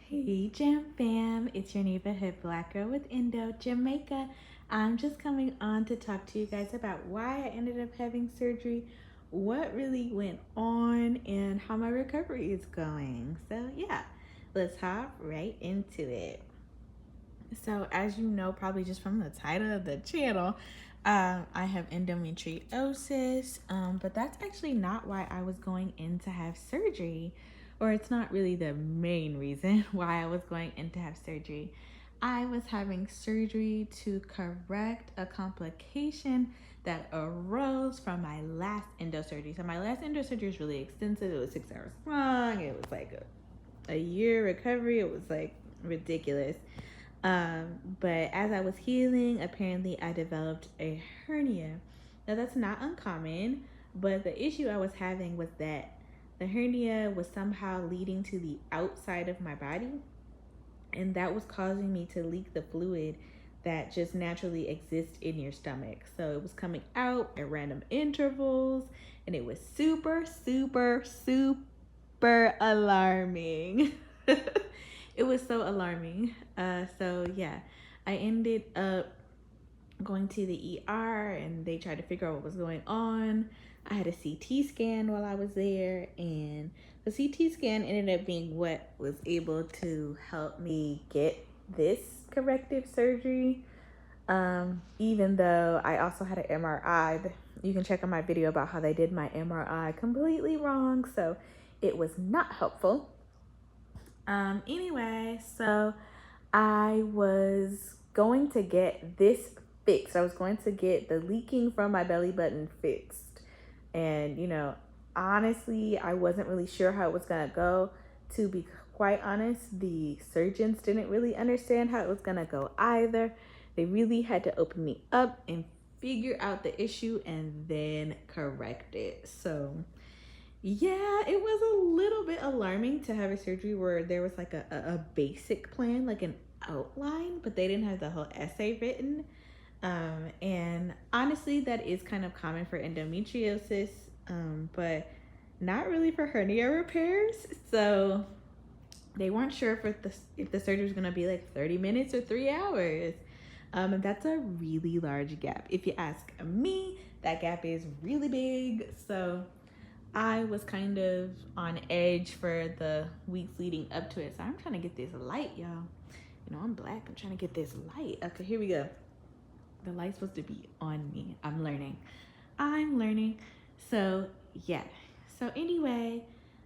Hey Jam Fam, it's your neighborhood black girl with Indo, Jamaica. I'm just coming on to talk to you guys about why I ended up having surgery, what really went on, and how my recovery is going. So, yeah, let's hop right into it. So, as you know, probably just from the title of the channel, I have endometriosis, but that's actually not why I was going in to have surgery, or it's not really the main reason why I was going in to have surgery. I was having surgery to correct a complication that arose from my last endo surgery. So, my last endo surgery is really extensive. It was 6 hours long, it was like a year recovery, it was like ridiculous. But as I was healing, apparently I developed a hernia. Now that's not uncommon, but the issue I was having was that the hernia was somehow leading to the outside of my body, and that was causing me to leak the fluid that just naturally exists in your stomach. So it was coming out at random intervals, and it was super, super, super alarming. It was so alarming. So yeah, I ended up going to the ER and they tried to figure out what was going on. I had a CT scan while I was there, and the CT scan ended up being what was able to help me get this corrective surgery. Even though I also had an MRI, you can check on my video about how they did my MRI completely wrong, so it was not helpful. Anyway, so I was going to get this fixed. I was going to get the leaking from my belly button fixed. And, honestly, I wasn't really sure how it was going to go. To be quite honest, the surgeons didn't really understand how it was going to go either. They really had to open me up and figure out the issue and then correct it. So, yeah, it was a little bit alarming to have a surgery where there was like a basic plan, like an outline, but they didn't have the whole essay written. And honestly, that is kind of common for endometriosis, but not really for hernia repairs. So they weren't sure if the surgery was going to be like 30 minutes or 3 hours. And that's a really large gap. If you ask me, that gap is really big. So I was kind of on edge for the weeks leading up to it. So I'm trying to get this light, y'all. I'm black. I'm trying to get this light. Okay, here we go. The light's supposed to be on me. I'm learning. So, yeah. So, anyway,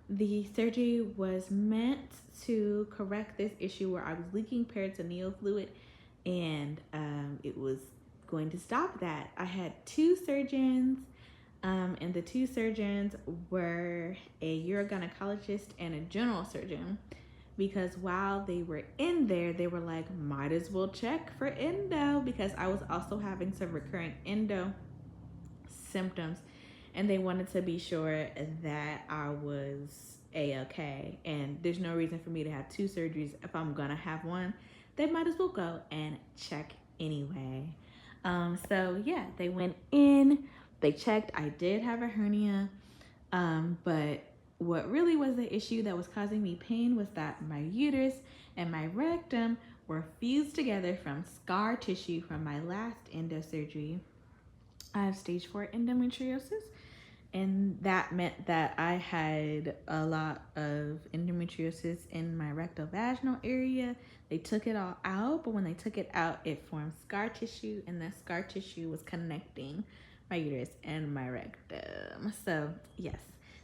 the surgery was meant to correct this issue where I was leaking peritoneal fluid, and it was going to stop that. I had two surgeons. And the two surgeons were a urogynecologist and a general surgeon, because while they were in there, they were like, might as well check for endo, because I was also having some recurrent endo symptoms, and they wanted to be sure that I was a-okay. And there's no reason for me to have two surgeries. If I'm gonna have one, they might as well go and check anyway. So yeah, they went in, they checked. I did have a hernia, but what really was the issue that was causing me pain was that my uterus and my rectum were fused together from scar tissue from my last endo surgery. I have stage 4 endometriosis, and that meant that I had a lot of endometriosis in my rectovaginal area. They took it all out, but when they took it out, it formed scar tissue, and that scar tissue was connecting my uterus and my rectum. So, yes,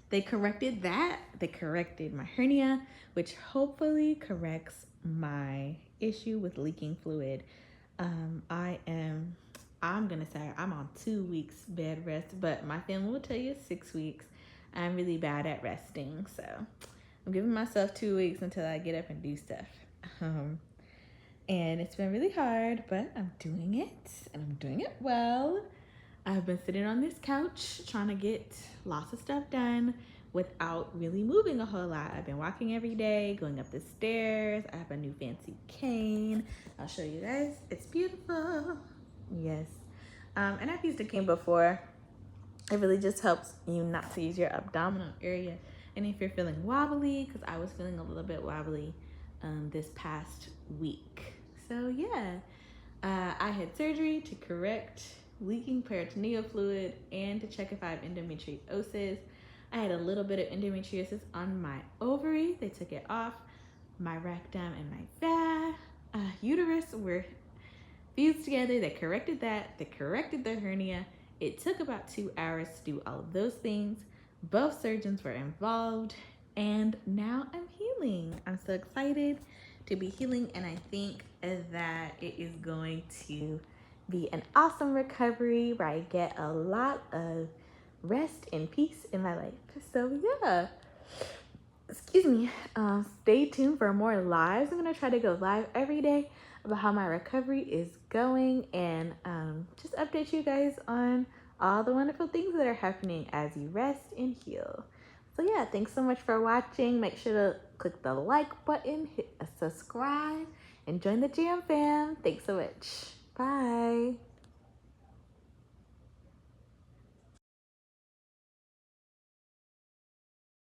they corrected that. They corrected my hernia, which hopefully corrects my issue with leaking fluid. I'm gonna say I'm on 2 weeks bed rest, but my family will tell you it's 6 weeks. I'm really bad at resting, so I'm giving myself 2 weeks until I get up and do stuff. And it's been really hard, but I'm doing it, and I'm doing it well. I've been sitting on this couch trying to get lots of stuff done without really moving a whole lot. I've been walking every day, going up the stairs. I have a new fancy cane. I'll show you guys. It's beautiful. Yes. And I've used a cane before. It really just helps you not to use your abdominal area. And if you're feeling wobbly, because I was feeling a little bit wobbly, this past week. So yeah, I had surgery to correct leaking peritoneal fluid and to check if I have endometriosis. I had a little bit of endometriosis on my ovary. They took it off. My rectum and my uterus were fused together. They corrected that. They corrected the hernia. It took about 2 hours to do all of those things. Both surgeons were involved, and now I'm healing. I'm so excited to be healing, and I think that it is going to be an awesome recovery where I get a lot of rest and peace in my life. So yeah, excuse me, stay tuned for more lives. I'm gonna try to go live every day about how my recovery is going, and just update you guys on all the wonderful things that are happening as you rest and heal. So yeah, thanks so much for watching. Make sure to click the like button, hit a subscribe, and join the Jam Fam. Thanks so much. Bye.